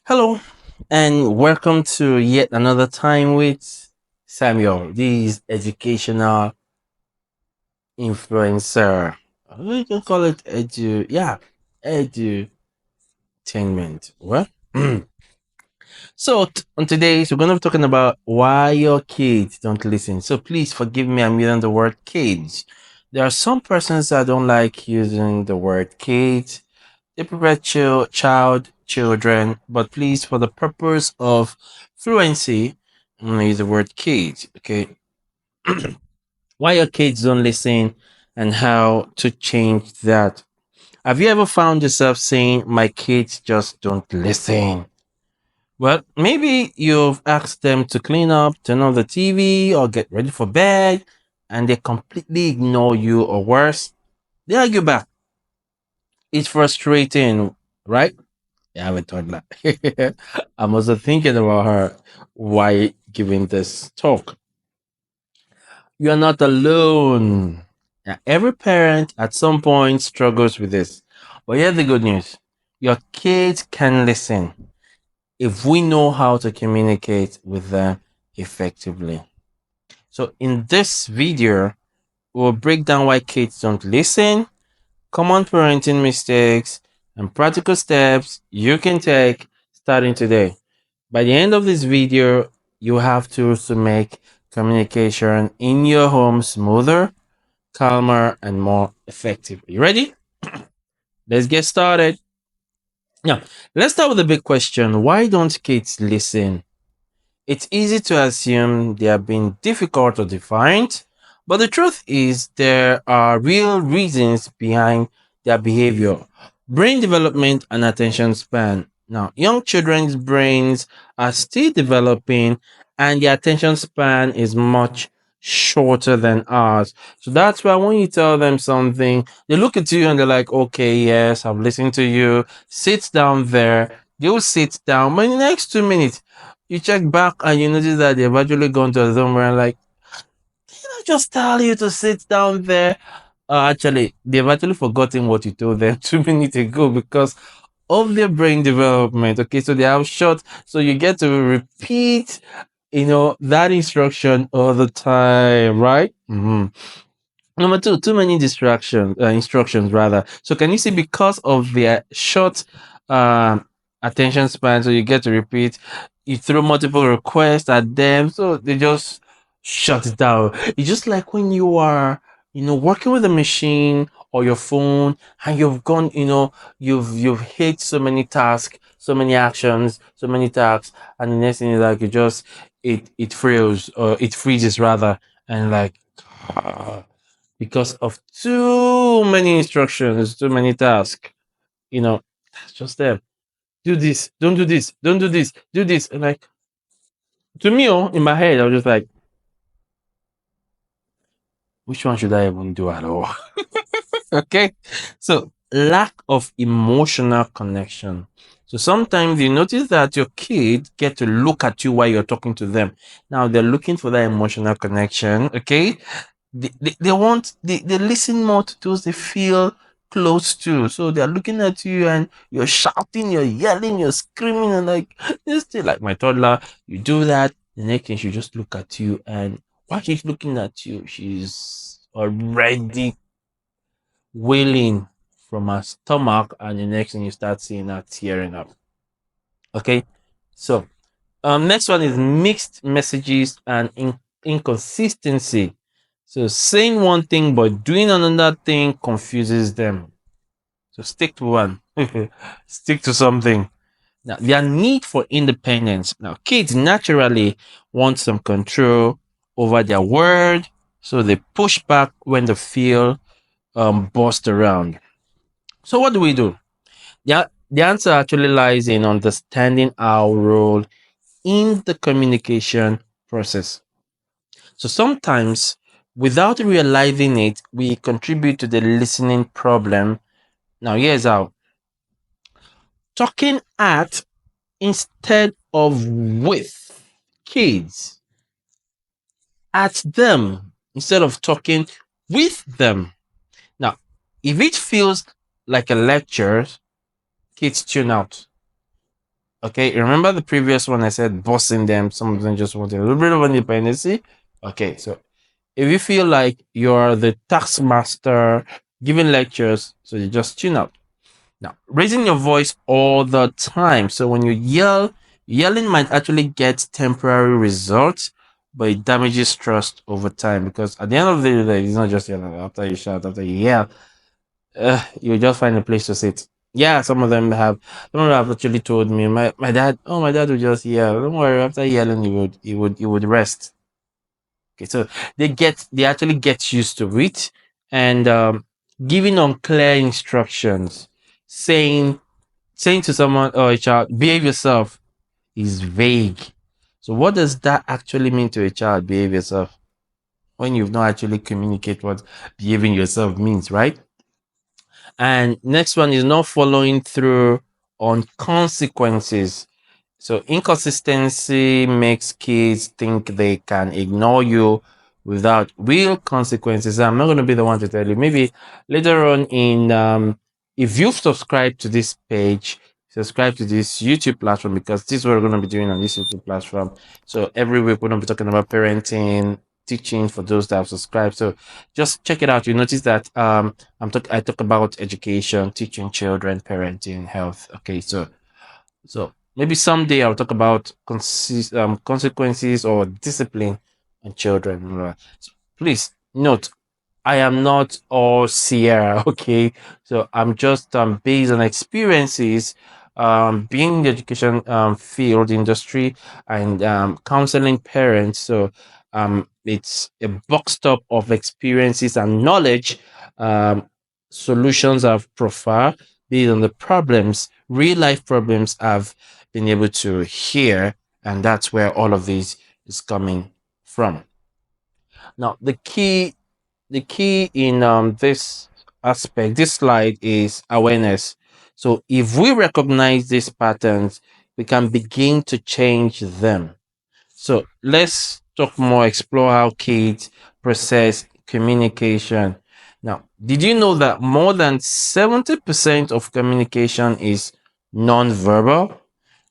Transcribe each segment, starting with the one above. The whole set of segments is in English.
Hello, and welcome to yet another time with Samuel, this educational influencer. We can call it edutainment. Well, on today's, we're going to be talking about why your kids don't listen. So please forgive me, I'm using the word kids. There are some persons that don't like using the word kids. They prefer children, but please, for the purpose of fluency, I'm gonna use the word kids. Okay, why your kids don't listen and how to change that. Have you ever found yourself saying, "My kids just don't listen"? Well, maybe you've asked them to clean up, turn on the TV, or get ready for bed, and they completely ignore you, or worse, they argue back. It's frustrating, right? I have a toddler. I'm also thinking about her while giving this talk. You're not alone. Yeah, every parent at some point struggles with this. But here's the good news, your kids can listen if we know how to communicate with them effectively. So, in this video, we'll break down why kids don't listen, common parenting mistakes, and practical steps you can take starting today. By the end of this video, you have tools to make communication in your home smoother, calmer, and more effective. You ready? Let's get started. Now, let's start with the big question. Why don't kids listen? It's easy to assume they are being difficult or defiant, but the truth is there are real reasons behind their behavior. Brain development and attention span. Now, young children's brains are still developing and their attention span is much shorter than ours. So that's why when you tell them something, they look at you and they're like, okay, yes, I've listened to you. Sit down there. They'll sit down. But in the next 2 minutes, you check back and you notice that they've actually gone to a zone where like, did I just tell you to sit down there? Actually, they've actually forgotten what you told them 2 minutes ago because of their brain development. Okay, so they have short, so you get to repeat, that instruction all the time, right? Number two, too many instructions rather. So can you see because of their short attention span, so you get to repeat, you throw multiple requests at them, so they just shut it down. It's just like when you are, working with a machine or your phone, and you've gone, you've hit so many tasks, so many actions, so many tasks, and the next thing is like you just it freezes or it freezes rather, and like because of too many instructions, too many tasks. That's just them. Do this, don't do this, don't do this, do this. And like, to me, in my head, I was just like, which one should I even do at all? Okay. So, lack of emotional connection. So sometimes you notice that your kids get to look at you while you're talking to them. Now they're looking for that emotional connection. Okay, they want they listen more to those they feel close to. So they're looking at you and you're shouting, you're yelling, you're screaming, and like this thing, like my toddler, you do that. The next thing she just look at you, and while she's looking at you, she's already wailing from her stomach, and the next thing you start seeing her tearing up. Okay, so next one is mixed messages and inconsistency. So saying one thing but doing another thing confuses them. So stick to one. Stick to something. Now, their need for independence. Now, kids naturally want some control over their word, so they push back when they feel bossed around. So what do we do? The answer actually lies in understanding our role in the communication process. So sometimes, without realizing it, we contribute to the listening problem. Now, here's how: talking at instead of with kids, at them instead of talking with them. Now, if it feels like a lecture, kids tune out. Okay, remember the previous one I said bossing them, some of them just wanted a little bit of independency. Okay, so if you feel like you're the taskmaster giving lectures, so you just tune out. Now, raising your voice all the time. So when you yell, yelling might actually get temporary results, but it damages trust over time because at the end of the day, it's not just yelling after you shout, after you yell, you just find a place to sit. Yeah, some of them have actually told me, my dad would just yell. Don't worry, after yelling, he would rest. Okay, so they actually get used to it, and giving unclear instructions, saying saying to someone or a child, behave yourself, is vague. So what does that actually mean to a child, behave yourself, when you've not actually communicate what behaving yourself means, right? And next one is not following through on consequences. So inconsistency makes kids think they can ignore you without real consequences. I'm not going to be the one to tell you. Maybe later on in if you've subscribed to this page, subscribe to this YouTube platform, because this is what we're going to be doing on this YouTube platform. So every week we're going to be talking about parenting, teaching for those that have subscribed. So just check it out. You notice that I talk about education, teaching children, parenting, health. Okay, so maybe someday I'll talk about consequences or discipline on children. So please note, I am not all Sierra, okay? So I'm just based on experiences, being in the education field industry, and counseling parents. So it's a box top of experiences and knowledge, um, solutions I've profiled based on the problems, real life problems I've been able to hear, and that's where all of this is coming from. Now, the key in this aspect, this slide, is awareness. So if we recognize these patterns, we can begin to change them. So let's talk more, explore how kids process communication. Now, did you know that more than 70% of communication is non-verbal?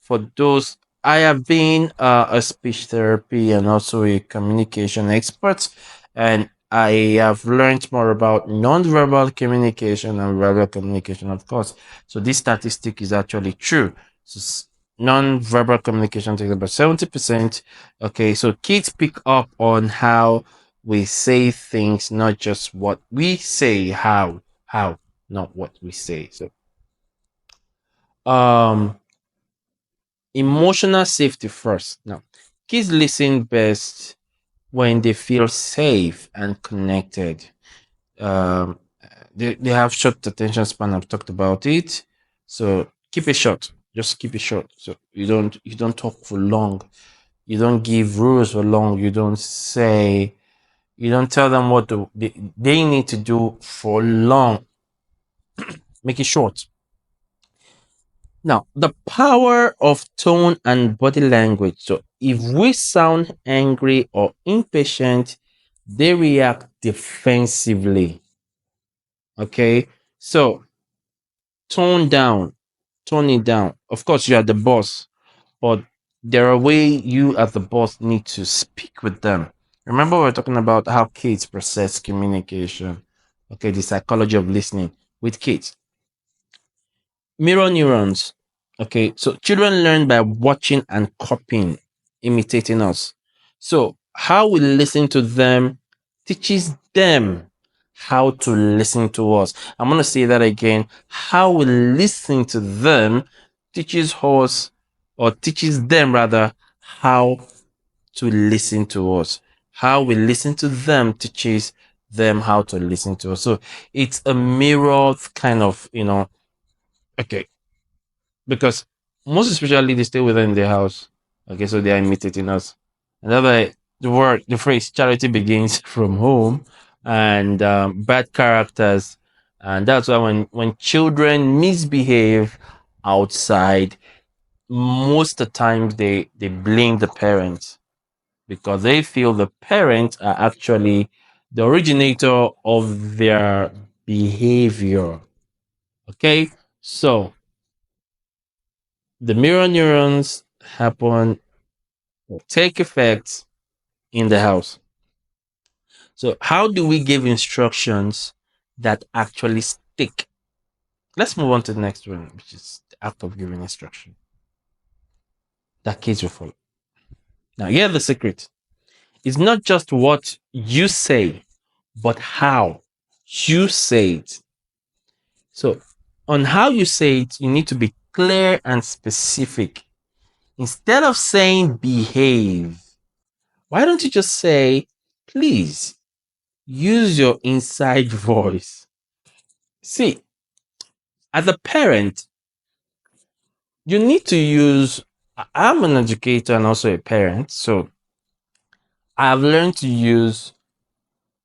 For those, I have been a speech therapy and also a communication expert, and I have learned more about non-verbal communication and verbal communication, of course. So this statistic is actually true. So non-verbal communication takes about 70%. Okay, so kids pick up on how we say things, not just what we say, how, not what we say. So um emotional safety first. Now, kids listen best when they feel safe and connected. Um, they have short attention span. I've talked about it. So keep it short. Just keep it short. So you don't talk for long. You don't give rules for long. You don't tell them what they need to do for long. Make it short. Now, the power of tone and body language. So, if we sound angry or impatient, they react defensively. Okay, so tone down, tone it down. Of course, you are the boss, but there are ways you, as the boss, need to speak with them. Remember, we're talking about how kids process communication. Okay, the psychology of listening with kids. Mirror neurons. Okay, so children learn by watching and copying, imitating us. So how we listen to them teaches them how to listen to us. I'm going to say that again. How we listen to them teaches us, or teaches them rather, how to listen to us. How we listen to them teaches them how to listen to us. So it's a mirror kind of, okay, because most especially they stay within their house. Okay, so they are imitating us. Another the phrase charity begins from home, and bad characters, and that's why when children misbehave outside, most of the times they blame the parents because they feel the parents are actually the originator of their behavior. Okay, so The mirror neurons happen or take effect in the house. So, how do we give instructions that actually stick? Let's move on to the next one, which is the act of giving instruction that kids will follow. Now, here's the secret: it's not just what you say, but how you say it. So, on how you say it, you need to be clear and specific. Instead of saying behave, why don't you just say, please use your inside voice? See, as a parent, you need to use. I'm an educator and also a parent, so I've learned to use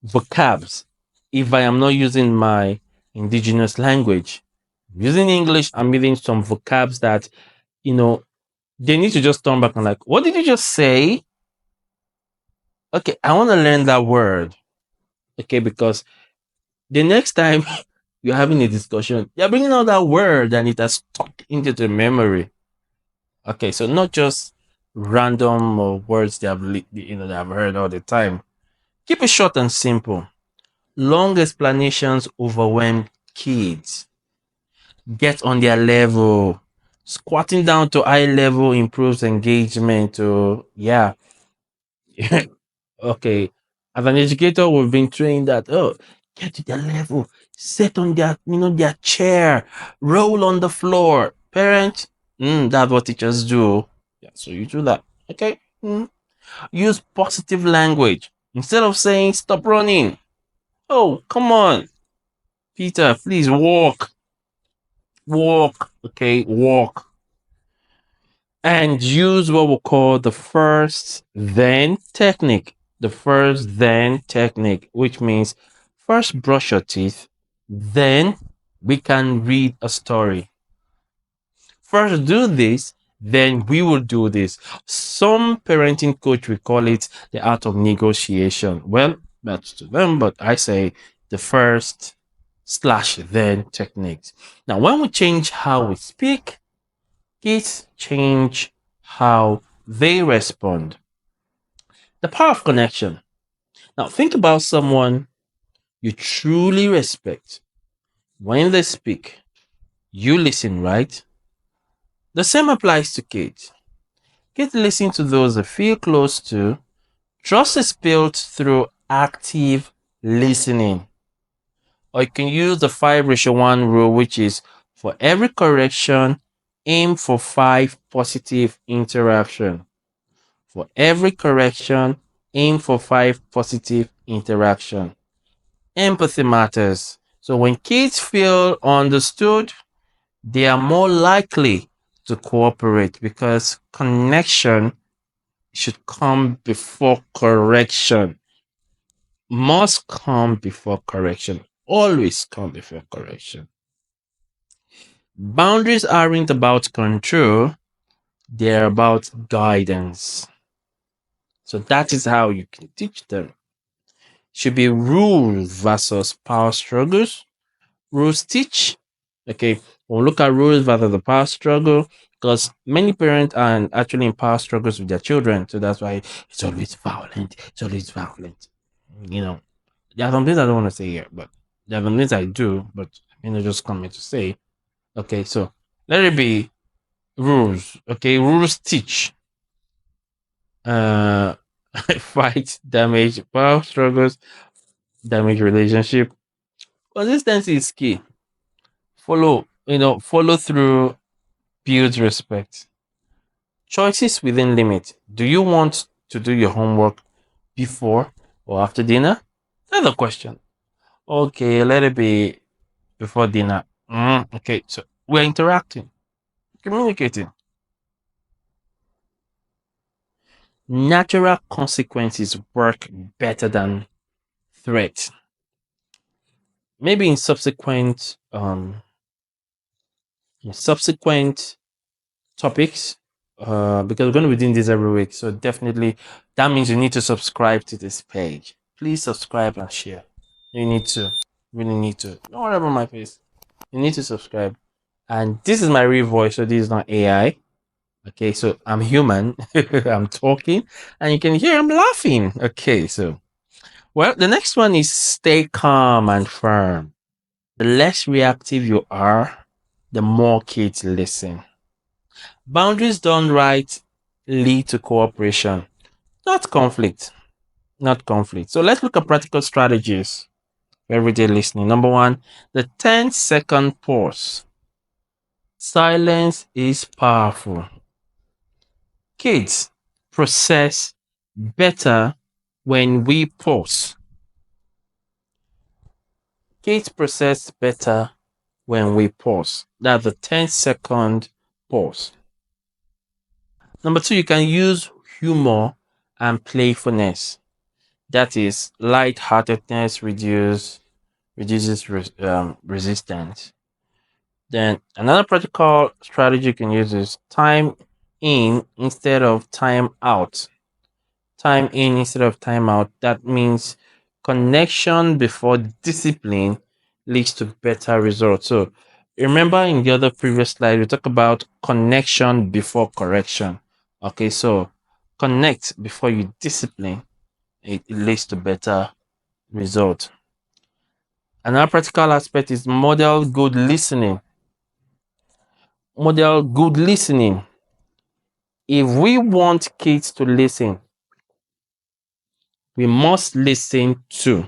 vocabs if I am not using my indigenous language. Using English, I'm using some vocabs that, you know, they need to just turn back and like, what did you just say? Okay, I want to learn that word. Okay, because the next time you're having a discussion, you're bringing out that word and it has stuck into the memory. Okay, so not just random words they have, they have heard all the time. Keep it short and simple. Long explanations overwhelm kids. Get on their level. Squatting down to eye level improves engagement. Oh, yeah. Okay. As an educator, we've been trained that, oh, get to their level, sit on their, their chair, roll on the floor. Parents, that's what teachers do. Yeah, so you do that. Okay. Use positive language instead of saying stop running. Oh, come on, Peter, please walk, walk. Okay, walk. And use what we call the first then technique. The first then technique, which means first brush your teeth, then we can read a story. First do this, then we will do this. Some parenting coach will call it the art of negotiation. Well, that's to them, but I say the first slash then techniques. Now, when we change how we speak, kids change how they respond. The power of connection. Now, think about someone you truly respect. When they speak, you listen, right? The same applies to kids. Kids listen to those they feel close to. Trust is built through active listening. Or you can use the 5:1 rule, which is for every correction, aim for 5 positive interaction. For every correction, aim for 5 positive interaction. Empathy matters. So when kids feel understood, they are more likely to cooperate because connection should come before correction. Must come before correction. Always come before correction. Boundaries aren't about control, they're about guidance. So that is how you can teach them. Should be rules versus power struggles. Rules teach. Okay, we'll look at rules versus the power struggle because many parents are actually in power struggles with their children. So that's why it's always violent. It's always violent. You know, there are some things I don't want to say here, but there are some things I do, but just coming to say. Okay, so let it be rules. Okay, rules teach. Uh, fight, damage, power struggles, damage relationship. Consistency is key. Follow through builds respect. Choices within limit. Do you want to do your homework before or after dinner? That's a question. Okay, let it be before dinner. Okay, so we're interacting, communicating. Natural consequences work better than threats. Maybe in subsequent topics, because we're going to be doing this every week. So definitely that means you need to subscribe to this page. Please subscribe and share. You need to, really need to. Don't worry about my face. You need to subscribe. And this is my real voice, so this is not AI. Okay, so I'm human. I'm talking, and you can hear I'm laughing. Okay, so well, the next one is stay calm and firm. The less reactive you are, the more kids listen. Boundaries done right lead to cooperation, not conflict. Not conflict. So let's look at practical strategies for everyday listening. Number one, the 10-second pause. Silence is powerful. Kids process better when we pause. Kids process better when we pause. That's the 10-second pause. Number two, you can use humor and playfulness. That is, lightheartedness reduces resistance. Then another practical strategy you can use is time in instead of time out. Time in instead of time out. That means connection before discipline leads to better results. So remember in the other previous slide, we talked about connection before correction. Okay, so connect before you discipline, it leads to better result. Another practical aspect is model good listening. Model good listening. If we want kids to listen, we must listen too.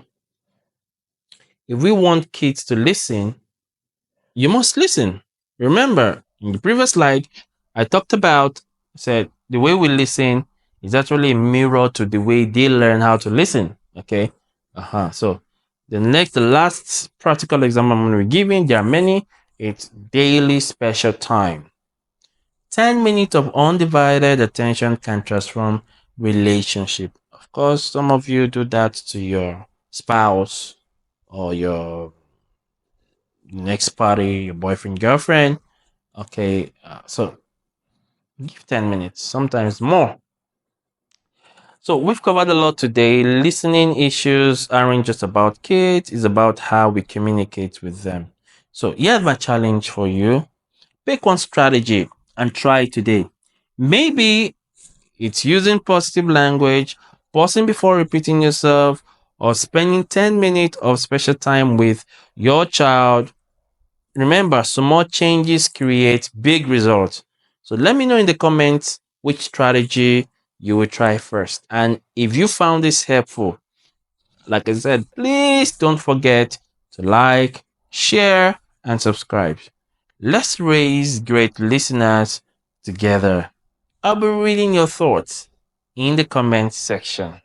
If we want kids to listen, you must listen. Remember, in the previous slide, I talked about, said the way we listen is actually a mirror to the way they learn how to listen. Okay. So the last practical example I'm going to be giving, there are many. It's daily special time. 10 minutes of undivided attention can transform relationship. Of course, some of you do that to your spouse or your next party, your boyfriend, girlfriend. Okay, so give 10 minutes, sometimes more. So we've covered a lot today. Listening issues aren't just about kids, it's about how we communicate with them. So here's my challenge for you. Pick one strategy and try it today. Maybe it's using positive language, pausing before repeating yourself, or spending 10 minutes of special time with your child. Remember, small changes create big results. So let me know in the comments which strategy you will try first. And if you found this helpful, like I said, please don't forget to like, share, and subscribe. Let's raise great listeners together. I'll be reading your thoughts in the comment section.